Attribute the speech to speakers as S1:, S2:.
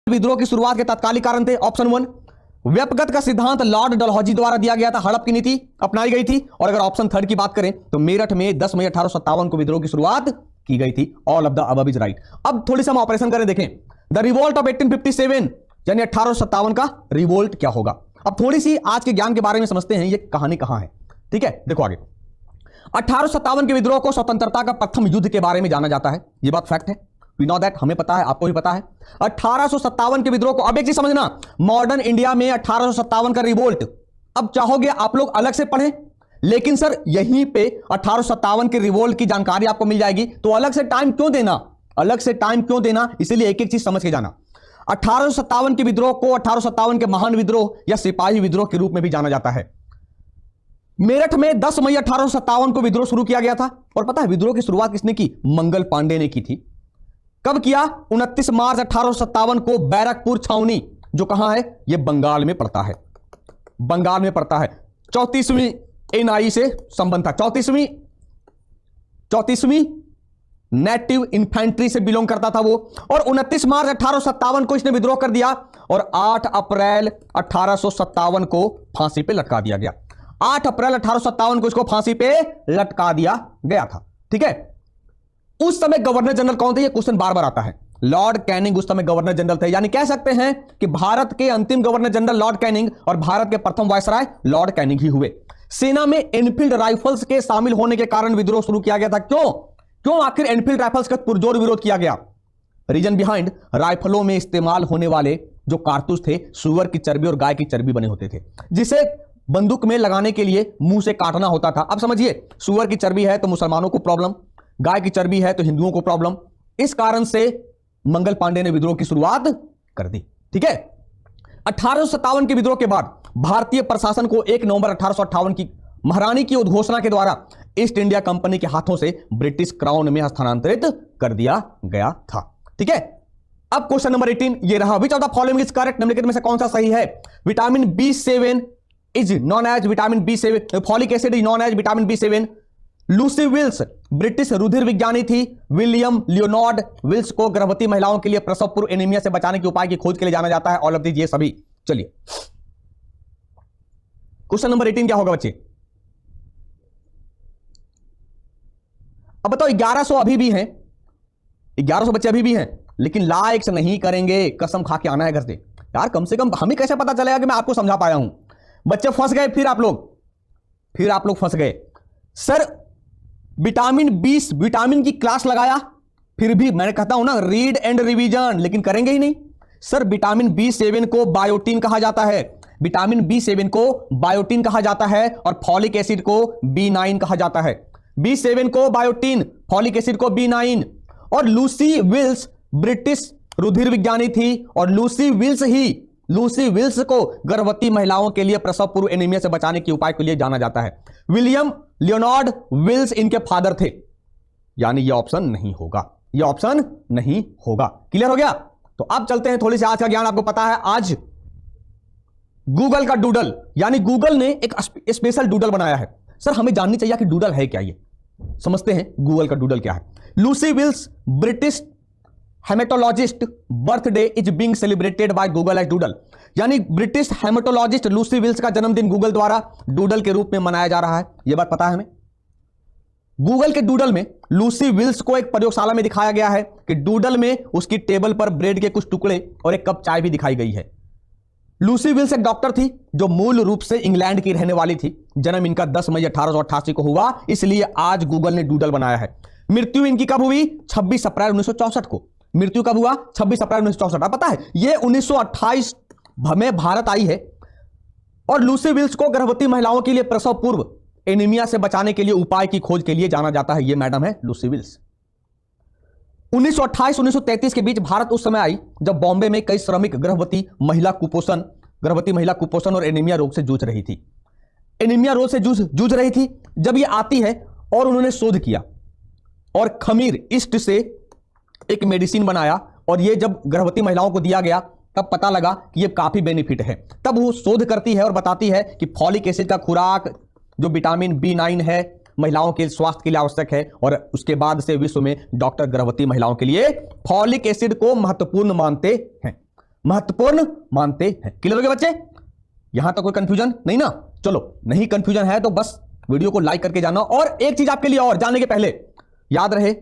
S1: विद्रोह की शुरुआत के तात्कालिक कारण थे? ऑप्शन 1, व्यपगत का सिद्धांत लॉर्ड डलहौजी द्वारा दिया गया था, हड़प की नीति अपनाई गई थी। और अगर ऑप्शन 3 की बात करें तो मेरठ में 10 मई 1857 को विद्रोह की शुरुआत की गई थी। All of the above is right. अब थोड़ी सी हम ऑपरेशन करें, देखें द रिवोल्ट ऑफ 1857 यानी 1857 का रिवोल्ट क्या होगा। अब थोड़ी सी आज के ज्ञान के बारे में समझते हैं, ये कहानी कहां है। ठीक है, देखो आगे 1857 के विद्रोह को स्वतंत्रता का प्रथम युद्ध के बारे में जाना जाता है, ये बात फैक्ट है, वी नो दैट, हमें पता है, आपको भी पता है। 1857 के विद्रोह को, अब एक चीज समझना, मॉडर्न इंडिया में 1857 का रिवोल्ट, अब चाहोगे आप लोग अलग से पढ़ें, लेकिन सर यहीं पे 1857 के रिवोल्ट की जानकारी आपको मिल जाएगी, तो अलग से टाइम क्यों देना, अलग से टाइम क्यों देना, इसलिए एक एक चीज समझ के जाना। 1857 के विद्रोह को 1857 के महान विद्रोह या सिपाही विद्रोह के रूप में भी जाना जाता है। मेरठ में 10 मई 1857 को विद्रोह शुरू किया गया था। और पता है विद्रोह की शुरुआत किसने की? मंगल पांडे ने की थी। कब किया? 29 मार्च 1857 को बैरकपुर छावनी, जो कहां है? यह बंगाल में पड़ता है, बंगाल में पड़ता है। 34वीं एनआई से संबंध था, 34वीं नेटिव इन्फेंट्री से बिलोंग करता था वो। और 29 मार्च 1857 को इसने विद्रोह कर दिया और 8 अप्रैल 1857 को फांसी पे लटका दिया गया। 8 अप्रैल 1857 को इसको फांसी पे लटका दिया गया था। ठीक है, उस समय गवर्नर जनरल कौन थे? ये क्वेश्चन बार बार आता है। लॉर्ड कैनिंग उस समय गवर्नर जनरल थे, यानी कह सकते हैं कि भारत के अंतिम गवर्नर जनरल लॉर्ड कैनिंग और भारत के प्रथम वायसराय लॉर्ड कैनिंग ही हुए। सेना में एनफील्ड राइफल्स के शामिल होने के कारण विद्रोह शुरू किया गया था। क्यों आखिर एनफील्ड राइफल्स का पुरजोर विरोध किया गया? रीजन बिहाइंड, राइफलों में इस्तेमाल होने वाले जो कारतूस थे सुअर की चर्बी और गाय की चर्बी बने होते थे, जिसे बंदूक में लगाने के लिए मुंह से काटना होता था। अब समझिए, सुअर की चर्बी है तो मुसलमानों को प्रॉब्लम, गाय की चर्बी है तो हिंदुओं को प्रॉब्लम। इस कारण से मंगल पांडे ने विद्रोह की शुरुआत कर दी। ठीक है, 1857 के विद्रोह के बाद भारतीय प्रशासन को 1 नवंबर 1858 की महारानी की उद्घोषणा के द्वारा ईस्ट इंडिया कंपनी के हाथों से ब्रिटिश क्राउन में हस्तांतरित कर दिया गया था। ठीक है, अब क्वेश्चन नंबर 18 ये रहा, which of the following is correct, निम्नलिखित में से कौन सा सही है? Vitamin B7 is known as vitamin B7, folic acid is known as vitamin B7। Lucy Wills British रुधिर विज्ञानी थी। विलियम लियोनार्ड विल्स को गर्भवती महिलाओं के लिए प्रसव पूर्व एनीमिया से बचाने के उपाय की खोज के लिए जाना जाता है। ऑल ऑफ दिस, ये सभी। चलिए क्वेश्चन नंबर 18 क्या होगा बच्चे? अब बताओ 1100 अभी भी हैं, 1100 बच्चे अभी भी हैं, लेकिन लाइक्स नहीं करेंगे, कसम खा के आना है घर से यार। कम से कम हमें कैसे पता चलेगा कि मैं आपको समझा पाया हूं? बच्चे फंस गए, फिर आप लोग फंस गए। सर विटामिन की क्लास लगाया, फिर भी मैंने कहता हूं ना रीड एंड रिवीजन, लेकिन करेंगे ही नहीं। सर विटामिन B7 को बायोटीन कहा जाता है, विटामिन B7 को बायोटीन कहा जाता है और फॉलिक एसिड को B9 कहा जाता है। B7 को बायोटीन, फॉलिक एसिड को B9। और लूसी विल्स ब्रिटिश रुधिर विज्ञानी थी और लूसी विल्स को गर्भवती महिलाओं के लिए प्रसव पूर्व एनीमिया से बचाने के उपाय के लिए जाना जाता है। विलियम लियोनार्ड विल्स इनके फादर थे, यानी ये ऑप्शन नहीं होगा, ये ऑप्शन नहीं होगा। क्लियर हो गया? तो अब चलते हैं, थोड़ी सी आज का ज्ञान आपको पता है। आज गूगल का डूडल, यानी गूगल ने एक स्पेशल डूडल बनाया है। सर हमें जाननी चाहिए कि डूडल है क्या, ये समझते हैं गूगल का डूडल क्या है। Lucy Wills British haematologist birthday is being celebrated by Google as doodle, यानी ब्रिटिश हेमेटोलॉजिस्ट लूसी विल्स का जन्मदिन गूगल द्वारा डूडल के रूप में मनाया जा रहा है। यह बात पता है हमें। गूगल के डूडल में लूसी विल्स को एक प्रयोगशाला में दिखाया गया है कि डूडल में उसकी टेबल पर ब्रेड के कुछ टुकड़े और एक कप चाय भी दिखाई गई है। लूसी विल्स एक डॉक्टर थी जो मूल रूप से इंग्लैंड की रहने वाली थी। जन्म इनका 10 मई 1888 को हुआ, इसलिए आज गूगल ने डूडल बनाया है। मृत्यु इनकी कब हुई? 26 अप्रैल 1964 को। मृत्यु कब हुआ? 26 अप्रैल 1964। आप पता है ये 1928 में भारत आई है। और लूसी विल्स को गर्भवती महिलाओं के लिए प्रसव पूर्व एनीमिया से बचाने के लिए उपाय की खोज के लिए जाना जाता है। ये मैडम है लूसी विल्स। 1928-1933 के बीच भारत उस समय आई जब बॉम्बे में कई श्रमिक गर्भवती महिला कुपोषण और एनीमिया रोग से जूझ रही थी। एनीमिया रोग से जूझ रही थी जब ये आती है और उन्होंने शोध किया और खमीर ईस्ट से एक मेडिसिन बनाया और ये जब गर्भवती महिलाओं को दिया गया तब पता लगा कि ये काफी बेनिफिट है। तब वो शोध करती है और बताती है कि फॉलिक एसिड का खुराक जो विटामिन B9 है महिलाओं के स्वास्थ्य के लिए आवश्यक है। और उसके बाद से विश्व में डॉक्टर गर्भवती महिलाओं के लिए फॉलिक एसिड को महत्वपूर्ण मानते हैं। महत्वपूर्ण मानते हैं। क्लियर हो गया बच्चे? यहां तक कोई कंफ्यूजन नहीं ना? चलो, नहीं कंफ्यूजन है तो बस वीडियो को लाइक करके जाना। और एक चीज आपके लिए और जानने के पहले याद रहे,